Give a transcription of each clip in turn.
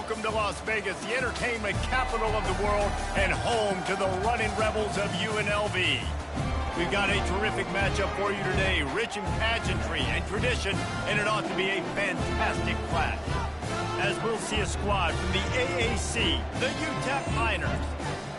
welcome to Las Vegas, the entertainment capital of the world and home to the running Rebels of UNLV. We've got a terrific matchup for you today, rich in pageantry and tradition, and it ought to be a fantastic clash. As we'll see a squad from the AAC, the Utep Miners,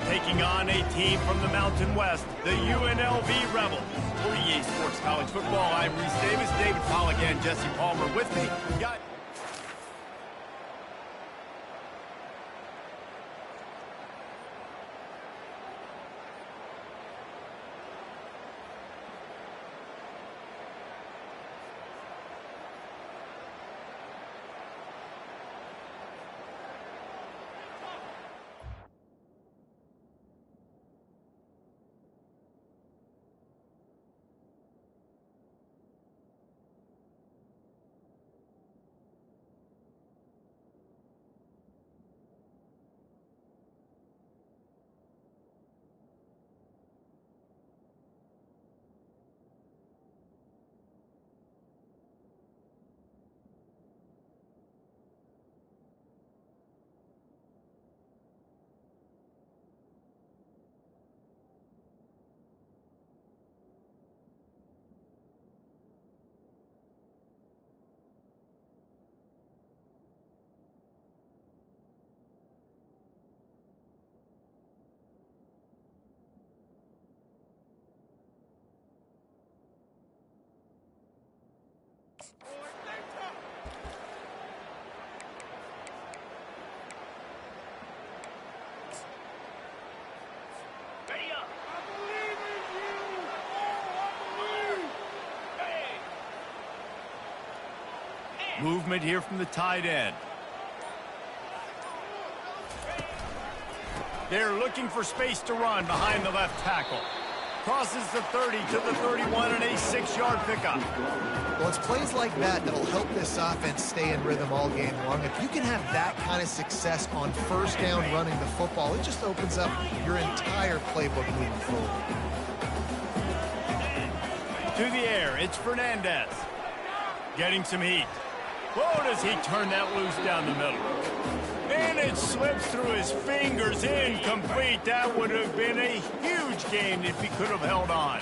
taking on a team from the Mountain West, the UNLV Rebels. For EA Sports College Football, I'm Reese Davis, David Pollack, and Jesse Palmer with me. Movement here from the tight end. They're looking for space to run behind the left tackle. Crosses the 30 to the 31 and a 6-yard pickup. Well, it's plays like that that'll help this offense stay in rhythm all game long. If you can have that kind of success on first down running the football, it just opens up your entire playbook moving forward. To the air, it's Fernandez. Getting some heat. Whoa, does he turn that loose down the middle. And it slips through his fingers, incomplete. That would have been a huge gain if he could have held on.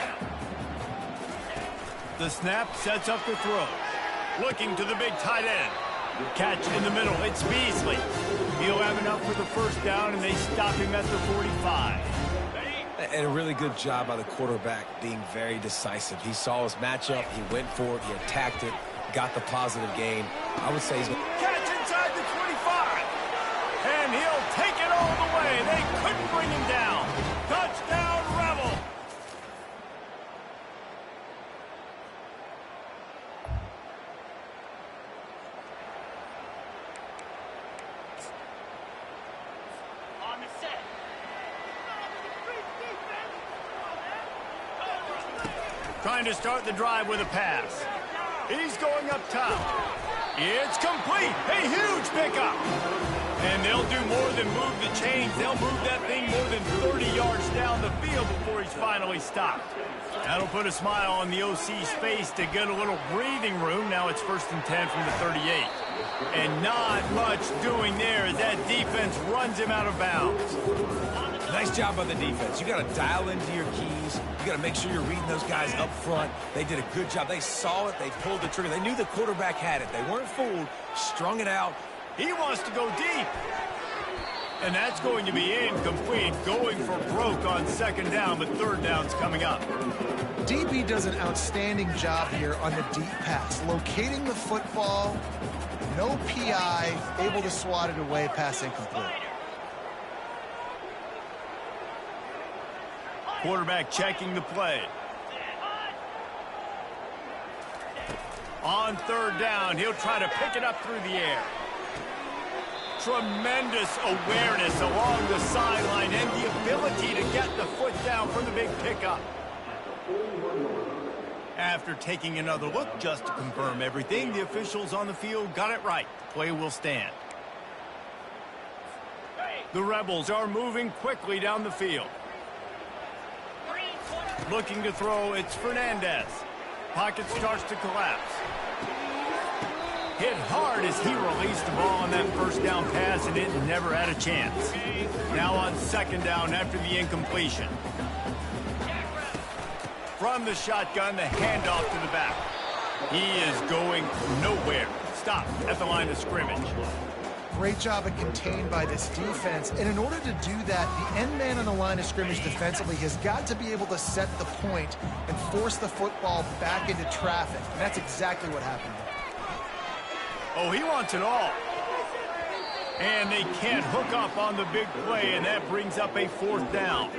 The snap sets up the throw. Looking to the big tight end. Catch in the middle, it's Beasley. He'll have enough for the first down, and they stop him at the 45. And a really good job by the quarterback being very decisive. He saw his matchup, he went for it, he attacked it, got the positive gain. I would say he's going to catch inside the 25. And he'll take it all the way. They couldn't bring him down. Touchdown, Rebel. On the set. Trying to start the drive with a pass. He's going up top. It's complete. A huge pickup. And they'll do more than move the chains. They'll move that thing more than 30 yards down the field before he's finally stopped. That'll put a smile on the OC's face to get a little breathing room. Now it's 1st and 10 from the 38. And not much doing there as that defense runs him out of bounds. Nice job by the defense. You got to dial into your keys. You got to make sure you're reading those guys up front. They did a good job. They saw it. They pulled the trigger. They knew the quarterback had it. They weren't fooled. Strung it out. He wants to go deep. And that's going to be incomplete. Going for broke on 2nd down, but 3rd down's coming up. DB does an outstanding job here on the deep pass. Locating the football, no PI, able to swat it away, pass incomplete. Quarterback checking the play. On 3rd down, he'll try to pick it up through the air. Tremendous awareness along the sideline and the ability to get the foot down for the big pickup. After taking another look just to confirm everything, the officials on the field got it right. The play will stand. The Rebels are moving quickly down the field. Looking to throw, it's Fernandez. Pocket starts to collapse. Hit hard as he released the ball on that first down pass, and it never had a chance. Now on second down after the incompletion. From the shotgun, the handoff to the back. He is going nowhere. Stop at the line of scrimmage. Great job of contained by this defense. And in order to do that, the end man on the line of scrimmage defensively has got to be able to set the point and force the football back into traffic. And that's exactly what happened. Oh, he wants it all. And they can't hook up on the big play, and that brings up a fourth down.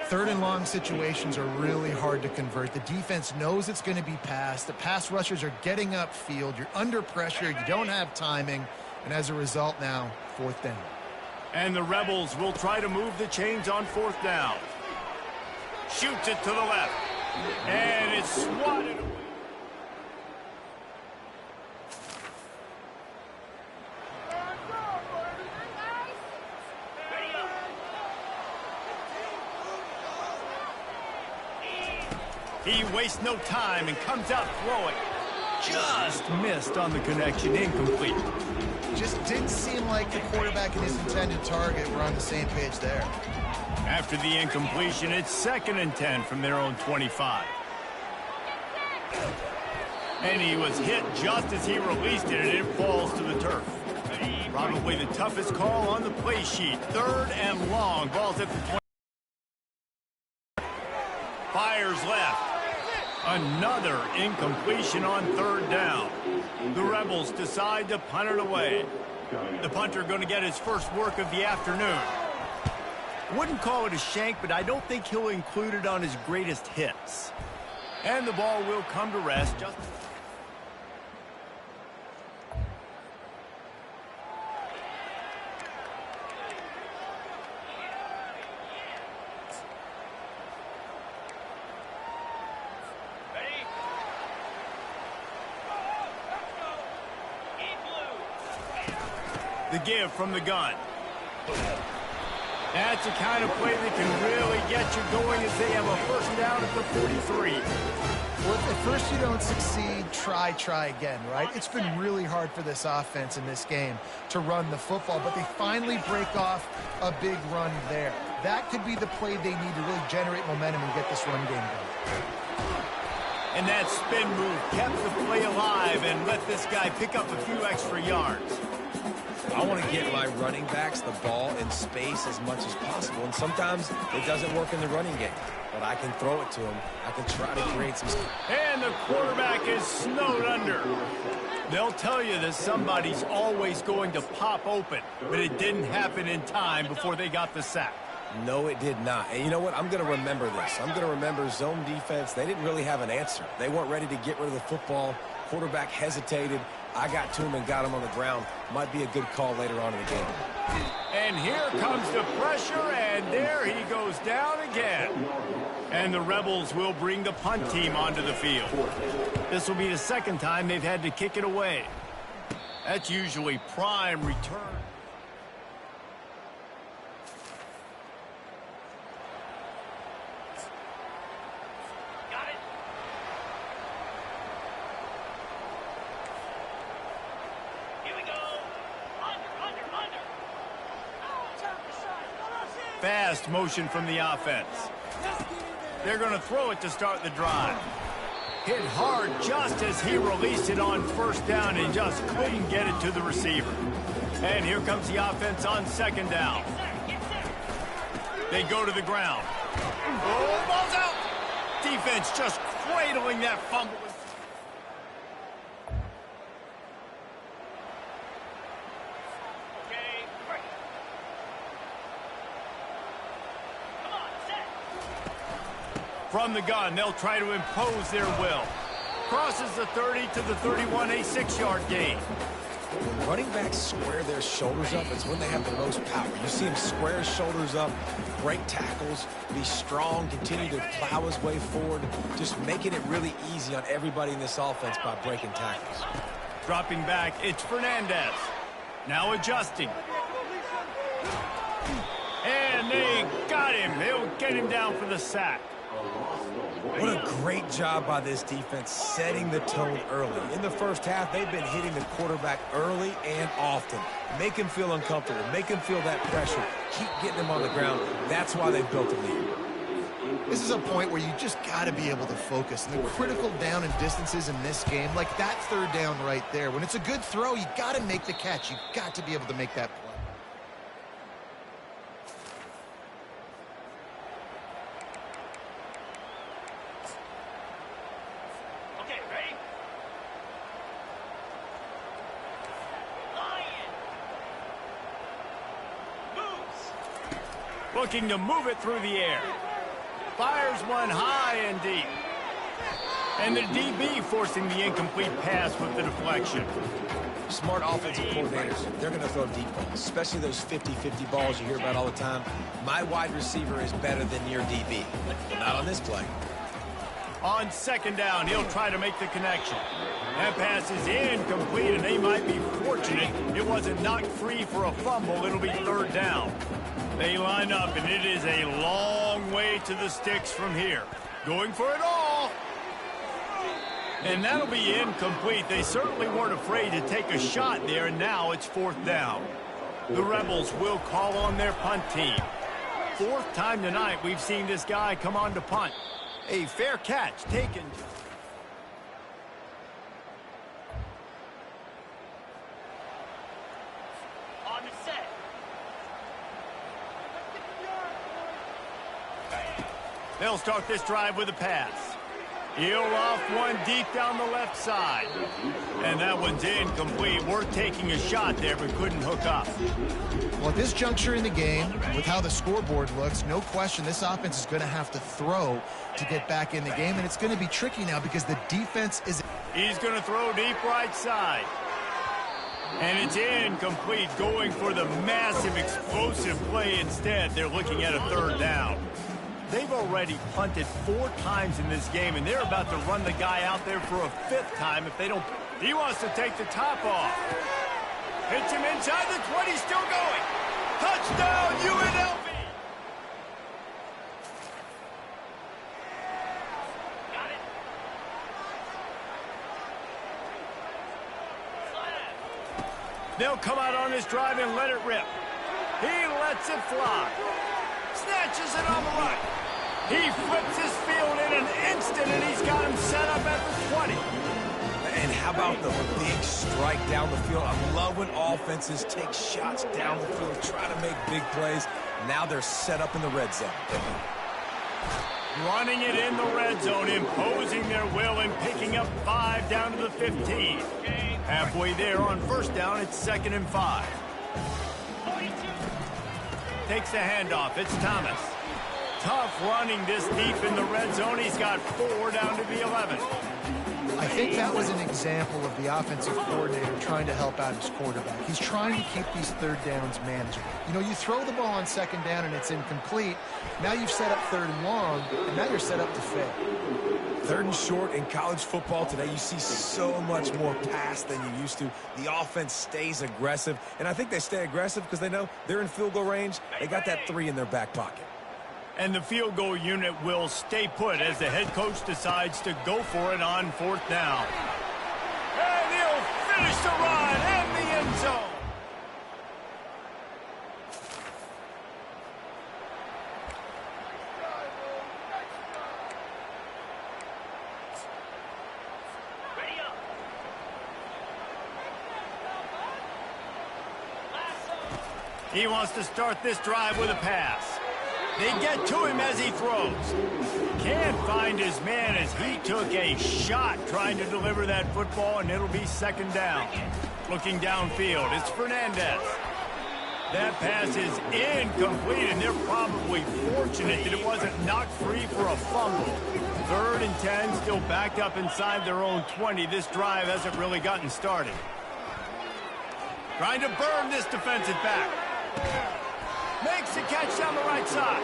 Third and long situations are really hard to convert. The defense knows it's going to be passed. The pass rushers are getting upfield. You're under pressure. You don't have timing. And as a result now, fourth down. And the Rebels will try to move the chains on fourth down. Shoots it to the left. And it's swatted away. He wastes no time and comes out throwing. Just missed on the connection, incomplete. Just didn't seem like the quarterback and his intended target were on the same page there. After the incompletion, it's 2nd and 10 from their own 25. And he was hit just as he released it, and it falls to the turf. Probably the toughest call on the play sheet. 3rd and long. Ball's at the 20. Fires left. Another incompletion on 3rd down. The Rebels decide to punt it away. The punter going to get his first work of the afternoon. Wouldn't call it a shank, but I don't think he'll include it on his greatest hits. And the ball will come to rest. The give from the gun. That's the kind of play that can really get you going as they have a first down at the 43. Well, if at first you don't succeed, try again, right? It's been really hard for this offense in this game to run the football, but they finally break off a big run there. That could be the play they need to really generate momentum and get this run game going. And that spin move kept the play alive and let this guy pick up a few extra yards. I want to get my running backs the ball in space as much as possible, and sometimes it doesn't work in the running game. But I can throw it to him. I can try to create some... And the quarterback is snowed under. They'll tell you that somebody's always going to pop open, but it didn't happen in time before they got the sack. No, it did not. And you know what? I'm going to remember this. I'm going to remember zone defense. They didn't really have an answer. They weren't ready to get rid of the football. Quarterback hesitated. I got to him and got him on the ground. Might be a good call later on in the game. And here comes the pressure, and there he goes down again. And the Rebels will bring the punt team onto the field. This will be the second time they've had to kick it away. That's usually prime return. Fast motion from the offense. They're going to throw it to start the drive. Hit hard just as he released it on first down and just couldn't get it to the receiver. And here comes the offense on second down. They go to the ground. Oh, ball's out. Defense just cradling that fumble. From the gun, they'll try to impose their will. Crosses the 30 to the 31, a 6-yard gain. When running backs square their shoulders up, it's when they have the most power. You see him square his shoulders up, break tackles, be strong, continue to plow his way forward, just making it really easy on everybody in this offense by breaking tackles. Dropping back, it's Fernandez. Now adjusting. And they got him. They'll get him down for the sack. What a great job by this defense setting the tone early. In the first half, they've been hitting the quarterback early and often. Make him feel uncomfortable. Make him feel that pressure. Keep getting him on the ground. That's why they've built a lead. This is a point where you just got to be able to focus. The critical down and distances in this game, like that third down right there. When it's a good throw, you got to make the catch. You got to be able to make that play. Okay, ready? Lion moves. Looking to move it through the air. Fires one high and deep. And the DB forcing the incomplete pass with the deflection. Smart offensive coordinators, they're going to throw deep balls, especially those 50-50 balls you hear about all the time. My wide receiver is better than your DB. Well, not on this play. On second down, he'll try to make the connection. That pass is incomplete, and they might be fortunate it wasn't knocked free for a fumble. It'll be third down. They line up, and it is a long way to the sticks from here. Going for it all. And that'll be incomplete. They certainly weren't afraid to take a shot there, and now it's fourth down. The Rebels will call on their punt team. Fourth time tonight we've seen this guy come on to punt. A fair catch taken. On the set. They'll start this drive with a pass. He'll off one deep down the left side. And that one's incomplete. Worth taking a shot there, but couldn't hook up. Well, at this juncture in the game, with how the scoreboard looks, no question this offense is going to have to throw to get back in the game. And it's going to be tricky now because the defense is... He's going to throw deep right side. And it's incomplete, going for the massive explosive play instead. They're looking at a third down. They've already punted 4 times in this game, and they're about to run the guy out there for a 5th time if they don't. He wants to take the top off. Hits him inside the 20, still going. Touchdown, UNLV! Got it. They'll come out on this drive and let it rip. He lets it fly. Snatches it on the right. He flips his field in an instant, and he's got him set up at the 20. And how about the big strike down the field? I love when offenses take shots down the field, try to make big plays. Now they're set up in the red zone. Running it in the red zone, imposing their will and picking up 5 down to the 15. Halfway there on first down, it's 2nd and 5. Takes the handoff. It's Thomas. Tough running this deep in the red zone. He's got 4 down to the 11. I think that was an example of the offensive coordinator trying to help out his quarterback. He's trying to keep these third downs manageable. You know, you throw the ball on second down and it's incomplete. Now you've set up third and long, and now you're set up to fail. Third and short in college football today, you see so much more pass than you used to. The offense stays aggressive, and I think they stay aggressive because they know they're in field goal range. They got that 3 in their back pocket. And the field goal unit will stay put as the head coach decides to go for it on 4th down. And he'll finish the run and the end zone. He wants to start this drive with a pass. They get to him as he throws. Can't find his man as he took a shot trying to deliver that football, and it'll be 2nd down. Looking downfield, it's Fernandez. That pass is incomplete, and they're probably fortunate that it wasn't knocked free for a fumble. 3rd and 10, still backed up inside their own 20. This drive hasn't really gotten started. Trying to burn this defensive back. Makes the catch down the right side.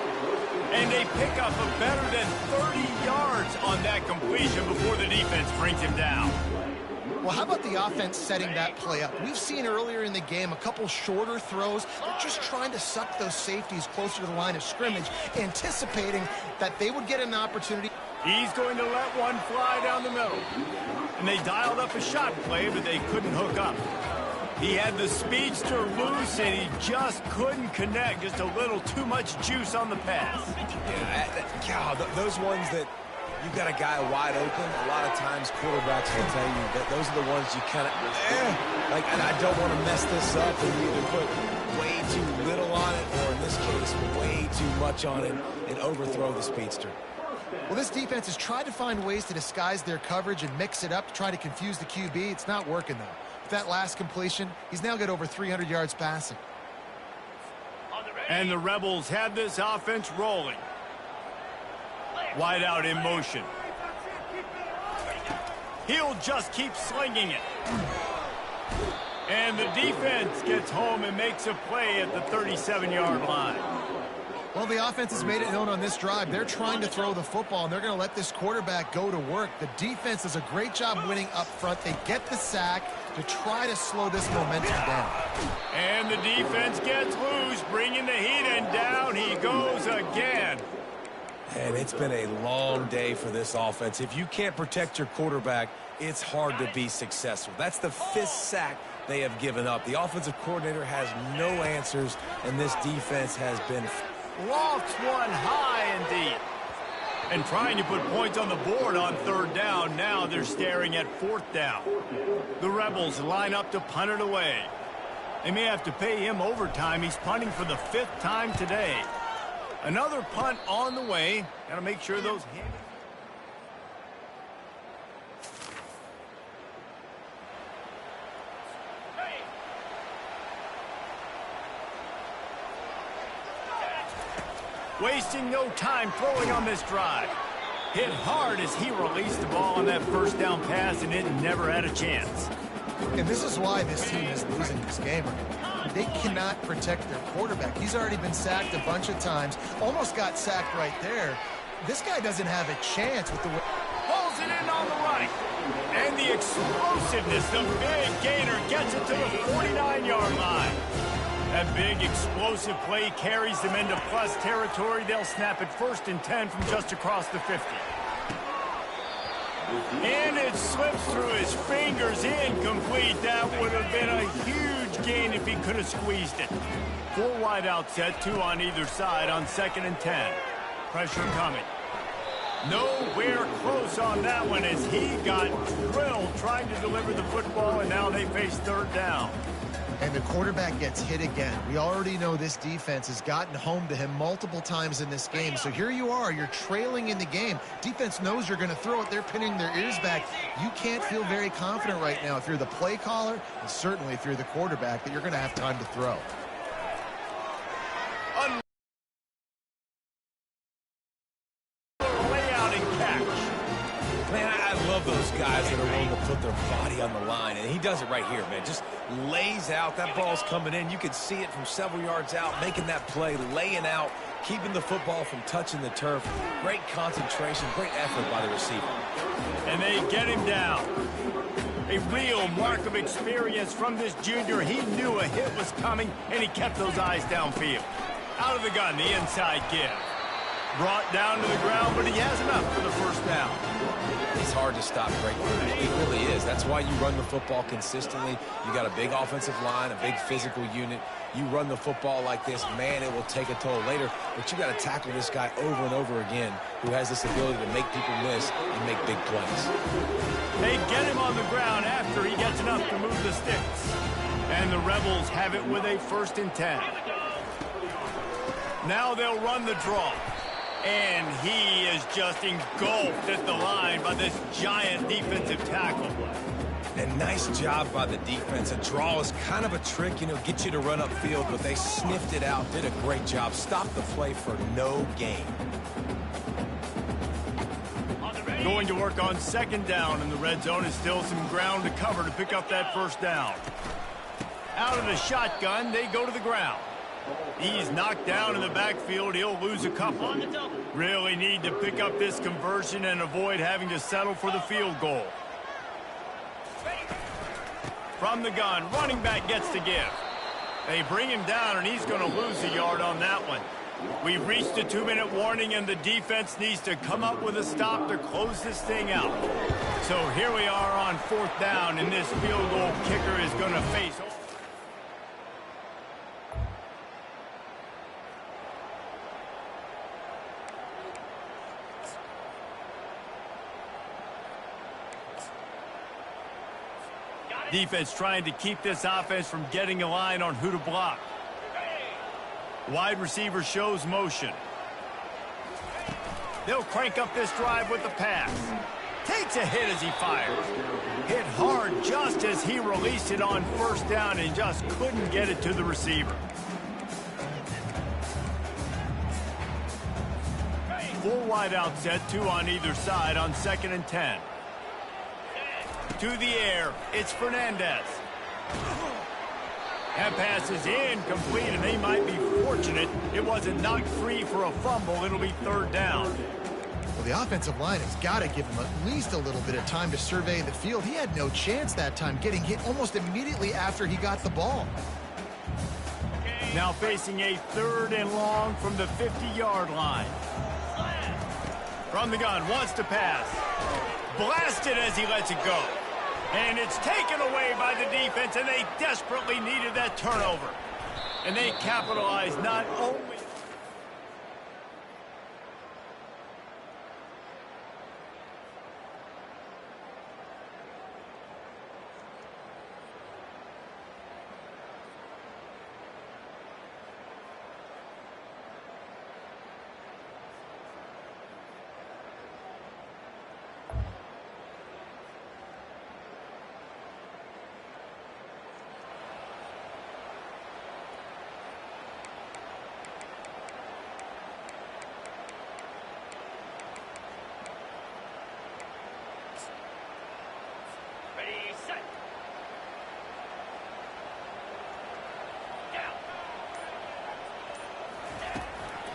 And they pick up a better than 30 yards on that completion before the defense brings him down. Well, how about the offense setting that play up? We've seen earlier in the game a couple shorter throws. They're just trying to suck those safeties closer to the line of scrimmage, anticipating that they would get an opportunity. He's going to let one fly down the middle. And they dialed up a shot play, but they couldn't hook up. He had the speedster loose, and he just couldn't connect. Just a little too much juice on the pass. Yeah, God, those ones that you've got a guy wide open, a lot of times quarterbacks will tell you that those are the ones you kind of, like, and I don't want to mess this up, and you either put way too little on it, or in this case, way too much on it, and overthrow the speedster. Well, this defense has tried to find ways to disguise their coverage and mix it up to try to confuse the QB. It's not working, though. With that last completion, he's now got over 300 yards passing. And the Rebels have this offense rolling. Wide out in motion. He'll just keep slinging it. And the defense gets home and makes a play at the 37-yard line. Well, the offense has made it known on this drive. They're trying to throw the football, and they're going to let this quarterback go to work. The defense does a great job winning up front. They get the sack to try to slow this momentum down. And the defense gets loose, bringing the heat, and down he goes again. And it's been a long day for this offense. If you can't protect your quarterback, it's hard to be successful. That's the 5th sack they have given up. The offensive coordinator has no answers, and this defense has been... Lofts one high and deep. And trying to put points on the board on 3rd down. Now they're staring at 4th down. The Rebels line up to punt it away. They may have to pay him overtime. He's punting for the 5th time today. Another punt on the way. Got to make sure those... Wasting no time throwing on this drive. Hit hard as he released the ball on that 1st down pass, and it never had a chance. And this is why this team is losing this game. They cannot protect their quarterback. He's already been sacked a bunch of times. Almost got sacked right there. This guy doesn't have a chance with the... Pulls it in on the right. And the explosiveness, the big gainer gets it to the 49-yard line. That big explosive play carries them into plus territory. They'll snap it 1st and 10 from just across the 50. And it slips through his fingers, incomplete. That would have been a huge gain if he could have squeezed it. 4 wide out set, 2 on either side on 2nd and 10. Pressure coming. Nowhere close on that one as he got drilled trying to deliver the football, and now they face 3rd down. And the quarterback gets hit again. We already know this defense has gotten home to him multiple times in this game. So here you are, you're trailing in the game. Defense knows you're going to throw it. They're pinning their ears back. You can't feel very confident right now if you're the play caller, and certainly if you're the quarterback, that you're going to have time to throw. Layout and catch. Man, I love those guys that are willing to put their body on the line, and he does it right here, man. Just lays out. That ball's coming in. You can see it from several yards out, making that play, laying out, keeping the football from touching the turf. Great concentration, great effort by the receiver. And they get him down. A real mark of experience from this junior. He knew a hit was coming, and he kept those eyes downfield. Out of the gun, the inside give. Brought down to the ground, but he has enough for the 1st down. It's hard to stop great plays. It really is. That's why you run the football consistently. You got a big offensive line, a big physical unit. You run the football like this, man, it will take a toll later. But you got to tackle this guy over and over again who has this ability to make people miss and make big plays. They get him on the ground after he gets enough to move the sticks. And the Rebels have it with a 1st and 10. Now they'll run the draw. And he is just engulfed at the line by this giant defensive tackle. And nice job by the defense. A draw is kind of a trick, you know, get you to run upfield, but they sniffed it out, did a great job. Stopped the play for no gain. Going to work on 2nd down, and the red zone is still some ground to cover to pick up that 1st down. Out of the shotgun, they go to the ground. He's knocked down in the backfield. He'll lose a couple. Really need to pick up this conversion and avoid having to settle for the field goal. From the gun, running back gets the give. They bring him down, and he's going to lose a yard on that one. We've reached a 2-minute warning, and the defense needs to come up with a stop to close this thing out. So here we are on 4th down, and this field goal kicker is going to face... Defense trying to keep this offense from getting a line on who to block. Wide receiver shows motion. They'll crank up this drive with the pass. Takes a hit as he fires. Hit hard just as he released it on 1st down and just couldn't get it to the receiver. Full wide out set, 2 on either side on 2nd and 10. To the air, it's Fernandez. That pass is incomplete, and they might be fortunate it wasn't knocked free for a fumble. It'll be 3rd down. Well, the offensive line has got to give him at least a little bit of time to survey the field. He had no chance that time, getting hit almost immediately after he got the ball. Now facing a 3rd and long from the 50-yard line. From the gun, wants to pass. Blasted as he lets it go. And it's taken away by the defense, and they desperately needed that turnover. And they capitalized not only...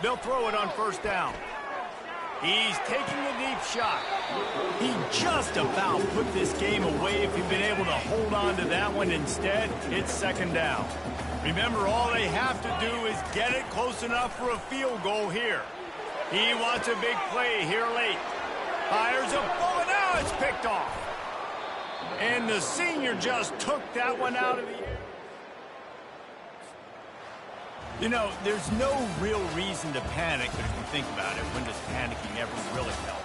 They'll throw it on 1st down. He's taking a deep shot. He just about put this game away if he'd been able to hold on to that one. Instead, it's 2nd down. Remember, all they have to do is get it close enough for a field goal here. He wants a big play here late. Fires a ball, and now it's picked off. And the senior just took that one out of the air. You know, there's no real reason to panic, but if you think about it, when does panicking ever really help?